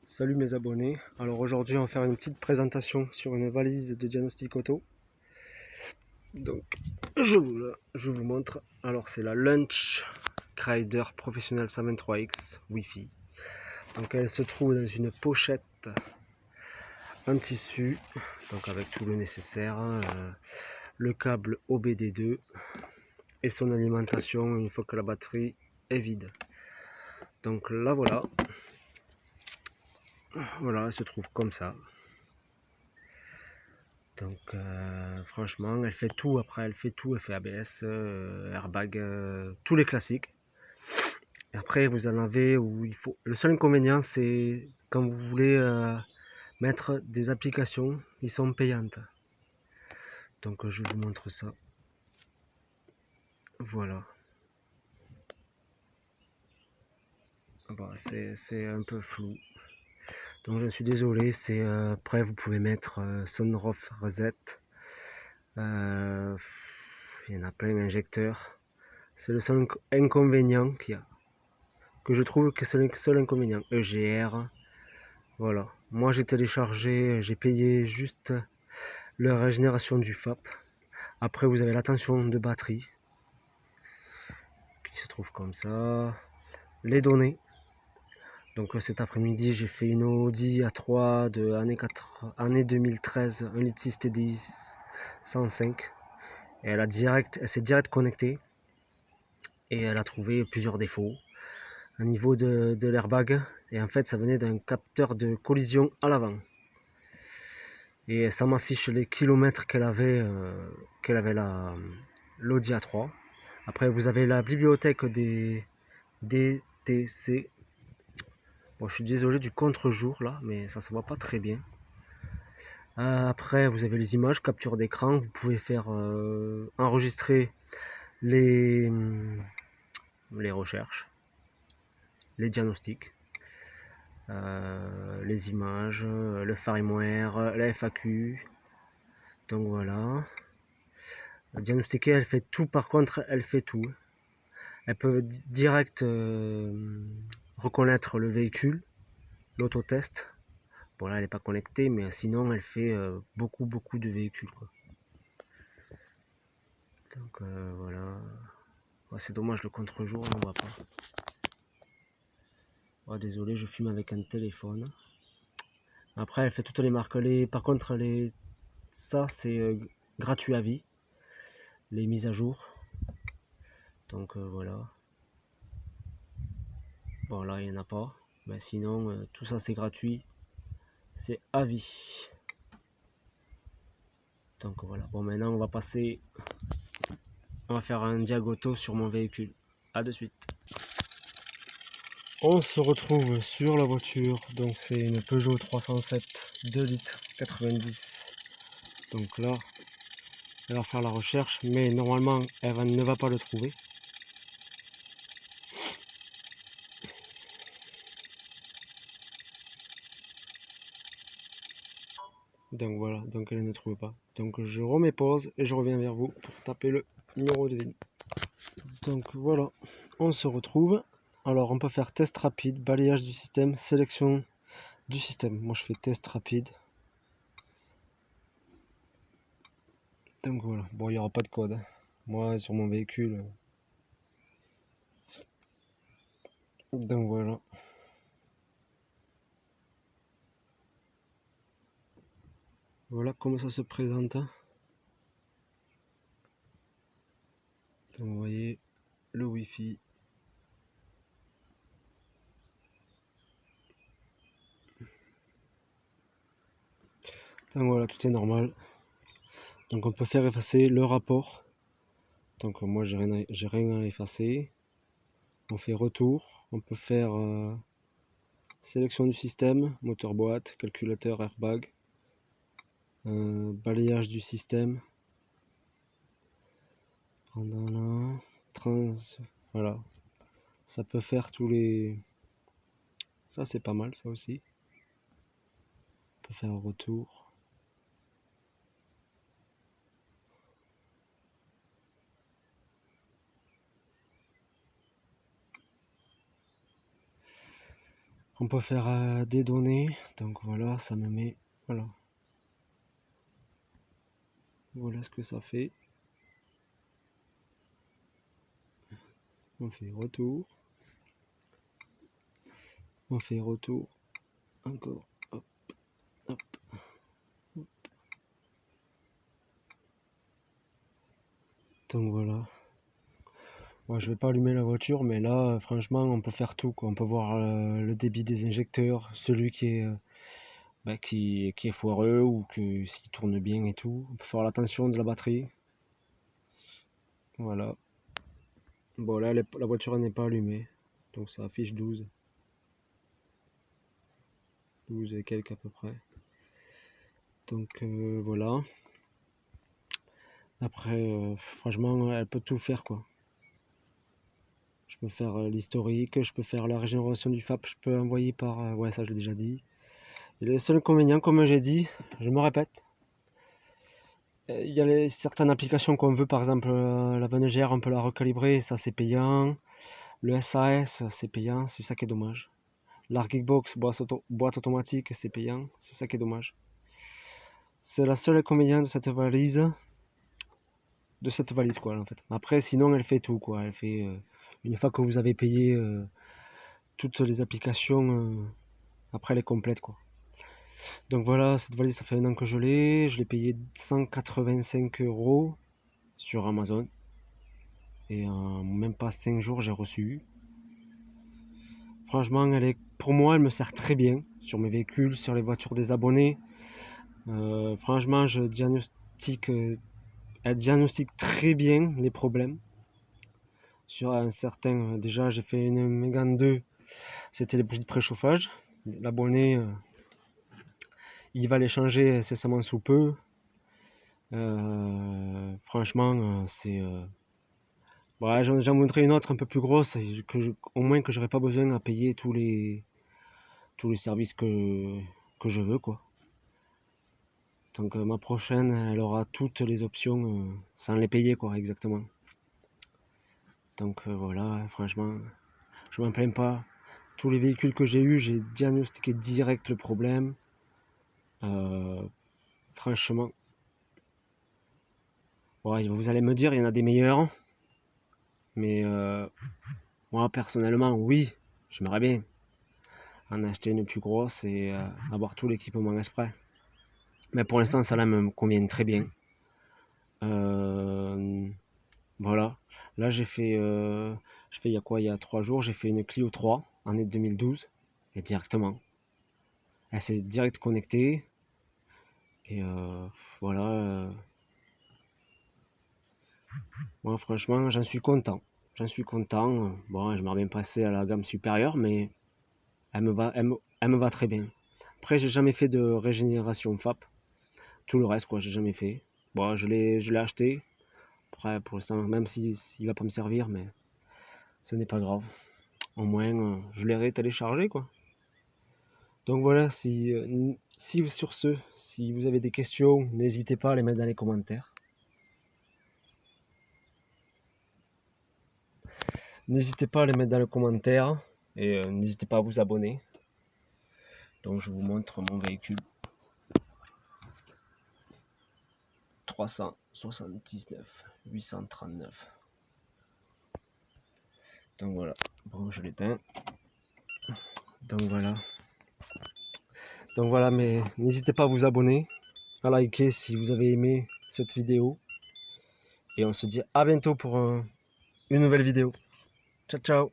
Salut mes abonnés, alors aujourd'hui on va faire une petite présentation sur une valise de diagnostic auto. Donc je vous montre, alors c'est la Lunch Crider Professional 123X Wi-Fi. Donc elle se trouve dans une pochette en tissu, donc avec tout le nécessaire, le câble OBD2 et son alimentation une fois que la batterie est vide. Donc là voilà, elle se trouve comme ça. Donc franchement, elle fait tout après, elle fait tout, elle fait ABS, airbag, tous les classiques. Et après, vous en avez où il faut. Le seul inconvénient, c'est quand vous voulez mettre des applications, ils sont payantes. Donc je vous montre ça. Voilà. Bon, c'est un peu flou. Donc je suis désolé. C'est après vous pouvez mettre Sunroof Reset. Il y en a plein d'injecteurs. C'est le seul inconvénient qu'il y a. Que je trouve que c'est le seul inconvénient. EGR, voilà. Moi j'ai téléchargé, j'ai payé juste la régénération du FAP. Après vous avez la tension de batterie qui se trouve comme ça. Les données. Donc cet après-midi j'ai fait une Audi A3 de année 2013, 1,6 litre TDI 105. Et elle s'est direct connectée et elle a trouvé plusieurs défauts au niveau de l'airbag. Et en fait ça venait d'un capteur de collision à l'avant. Et ça m'affiche les kilomètres qu'elle avait l'Audi A3. Après vous avez la bibliothèque des DTC. Bon, je suis désolé du contre-jour là, mais ça se voit pas très bien. Après vous avez les images, capture d'écran, vous pouvez faire enregistrer les, les recherches, les diagnostics, les images, le firmware, la FAQ. Donc voilà. Diagnostiquer, elle fait tout. Par contre, elle fait tout. Elle peut direct reconnaître le véhicule, l'autotest. Bon là, elle n'est pas connectée, mais sinon, elle fait beaucoup de véhicules, quoi. Donc voilà. Oh, c'est dommage, le contre-jour, on ne voit pas. Oh, désolé, je fume avec un téléphone. Après, elle fait toutes les marques. Par contre, ça, c'est gratuit à vie. Les mises à jour. Donc voilà. Bon, là, il n'y en a pas. Mais sinon, tout ça, c'est gratuit. C'est à vie. Donc voilà. Bon, maintenant, on va faire un diagoto sur mon véhicule. A de suite. On se retrouve sur la voiture. Donc c'est une Peugeot 307 2 litres 90. Donc là, elle va faire la recherche, mais normalement, ne va pas le trouver. Donc voilà, donc elle ne trouve pas. Donc je remets pause et je reviens vers vous pour taper le numéro de VIN. Donc voilà, on se retrouve. Alors on peut faire test rapide, balayage du système, sélection du système. Moi je fais test rapide. Donc voilà, bon il n'y aura pas de code. Moi sur mon véhicule. Donc voilà. Voilà comment ça se présente. Donc vous voyez le Wi-Fi. Donc voilà, tout est normal. Donc on peut faire effacer le rapport. Donc moi j'ai rien à effacer. On fait retour. On peut faire sélection du système, moteur boîte, calculateur airbag, balayage du système. Voilà. Ça peut faire tous les. Ça c'est pas mal ça aussi. On peut faire un retour. On peut faire des données, donc voilà, ça me met, voilà. Voilà ce que ça fait. On fait retour. On fait retour. Encore. Hop, hop, hop. Donc voilà. Bon, je vais pas allumer la voiture, mais là, franchement, on peut faire tout, quoi. On peut voir le débit des injecteurs, celui qui est foireux ou que s'il tourne bien et tout. On peut faire la tension de la batterie. Voilà. Bon, là, la voiture n'est pas allumée, donc ça affiche 12. 12 et quelques à peu près. Donc voilà. Après, franchement, elle peut tout faire, quoi. Je peux faire l'historique, je peux faire la régénération du FAP, je peux envoyer par... ouais, ça je l'ai déjà dit. Et le seul inconvénient, comme j'ai dit, je me répète, il y a certaines applications qu'on veut, par exemple la VNGR, on peut la recalibrer, ça c'est payant. Le SAS, c'est payant, c'est ça qui est dommage. L'Argeekbox, boîte automatique, c'est payant, c'est ça qui est dommage. C'est la seule inconvénient de cette valise quoi, en fait. Après, sinon, elle fait tout, quoi. Elle fait, une fois que vous avez payé toutes les applications, après elle est complète, quoi. Donc voilà, cette valise, ça fait un an que je l'ai payé 185 € sur Amazon. Et en même pas 5 jours, j'ai reçu. Franchement, pour moi, elle me sert très bien sur mes véhicules, sur les voitures des abonnés. Franchement, elle diagnostique très bien les problèmes. Sur un certain, déjà j'ai fait une Mégane 2, c'était les bougies de préchauffage. L'abonné, il va les changer incessamment sous peu. Franchement, c'est... Voilà, j'en montrerai une autre un peu plus grosse, au moins que j'aurai pas besoin à payer tous les services que je veux, quoi. Donc ma prochaine, elle aura toutes les options sans les payer, quoi, exactement. Donc voilà, franchement, je m'en plains pas. Tous les véhicules que j'ai eu, j'ai diagnostiqué direct le problème. Franchement, ouais, vous allez me dire, il y en a des meilleurs. Mais moi, personnellement, oui, j'aimerais bien en acheter une plus grosse et avoir tout l'équipement exprès. Mais pour l'instant, ça là me convient très bien. Voilà. Là, j'ai fait il y a quoi? Il y a 3 jours, j'ai fait une Clio 3, année 2012. Et directement. Elle s'est direct connectée. Et voilà. Moi, franchement, j'en suis content. J'en suis content. Bon, j'aimerais bien passer à la gamme supérieure, mais elle me va très bien. Après, j'ai jamais fait de régénération FAP. Tout le reste, quoi, j'ai jamais fait. Bon, je l'ai acheté. Après, pour l'instant, même s'il va pas me servir, mais ce n'est pas grave. Au moins, je l'ai téléchargé, quoi. Donc voilà, si sur ce, si vous avez des questions, n'hésitez pas à les mettre dans les commentaires. N'hésitez pas à les mettre dans les commentaires et n'hésitez pas à vous abonner. Donc je vous montre mon véhicule 379 839. Donc voilà, bon je l'éteins. Donc voilà, mais n'hésitez pas à vous abonner, à liker si vous avez aimé cette vidéo. Et on se dit à bientôt pour une nouvelle vidéo. Ciao ciao.